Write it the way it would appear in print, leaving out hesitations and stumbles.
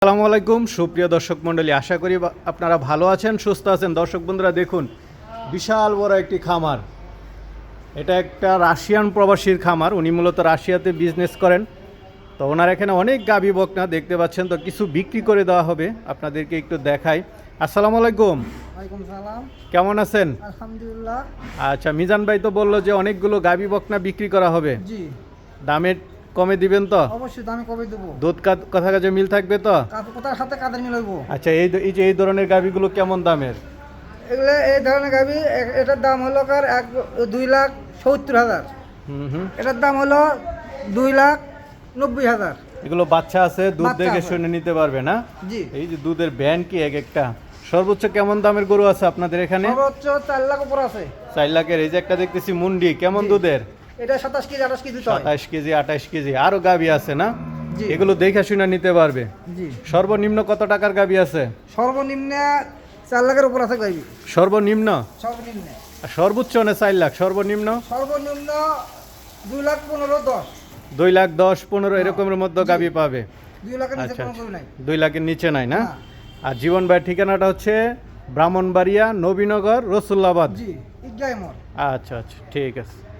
আসসালামু আলাইকুম সুপ্রিয় দর্শক মণ্ডলী, আশা করি আপনারা ভালো আছেন, সুস্থ আছেন। দর্শক বন্ধুরা দেখুন, বিশাল বড় একটি খামার। এটা একটা রাশিয়ান প্রবাসীর খামার। উনি মূলত রাশিয়াতে বিজনেস করেন। তো ওনার এখানে অনেক গাভী বকনা দেখতে পাচ্ছেন, তো কিছু বিক্রি করে দেওয়া হবে, আপনাদেরকে একটু দেখাই। আসসালামু আলাইকুম। ওয়ালাইকুম সালাম। কেমন আছেন? আলহামদুলিল্লাহ। আচ্ছা, মিজান ভাই তো বললো যে অনেকগুলো গাভী বকনা বিক্রি করা হবে। জি, দামে কমে দিবেন তো? অবশ্যই দামে কবে দেবো। দুধ কথা কাজে মিল থাকবে তো? কোথার সাথে কাদের মিলাইবো? আচ্ছা, এই যে এই ধরনের গাভীগুলো কেমন দামের? এগুলো এই ধরনের গাবি, এটার দাম হলো 2,70,000। হুম হুম। এটার দাম হলো 2,90,000। এগুলো বাচ্চা আছে, দুধ বাচ্চা দেখে আছে। শুনে নিতে পারবে না? জি। এই যে দুধের ব্যান কি এক একটা। সর্বোচ্চ কেমন দামের গরু আছে আপনাদের এখানে? সর্বোচ্চ 4 লাখ উপর আছে। 4 লাখের। এই যে একটা দেখতেছি মুন্ডি, কেমন দুধের? এটা 27 কেজি 28 কেজি হয়। 27 কেজি 28 কেজি। আরো গাভী আছে না? জি। এগুলো দেখে শুনে নিতে পারবে। জি। সর্বনিম্ন কত টাকার গাভী আছে? সর্বনিম্ন 4 লাখের উপর আছে গাবি। সর্বনিম্ন? সর্বনিম্ন। আর সর্বোচ্চ না 4 লাখ? সর্বনিম্ন সর্বনিম্ন 2,15,10। 2 লাখ 10 15 এরকমের মধ্যে গাভী পাবে। 2 লাখের নিচে আচ্ছা কোনো আচ্ছা। গরু নাই। 2 লাখের নিচে নাই না? না। আর জীবন ভাইয়ের ঠিকানাটা হচ্ছে ব্রাহ্মণবাড়িয়া, নবীনগর, রসুল্লাবাদ। জি, ইজ্ঞায় মোর। আচ্ছা আচ্ছা, ঠিক আছে।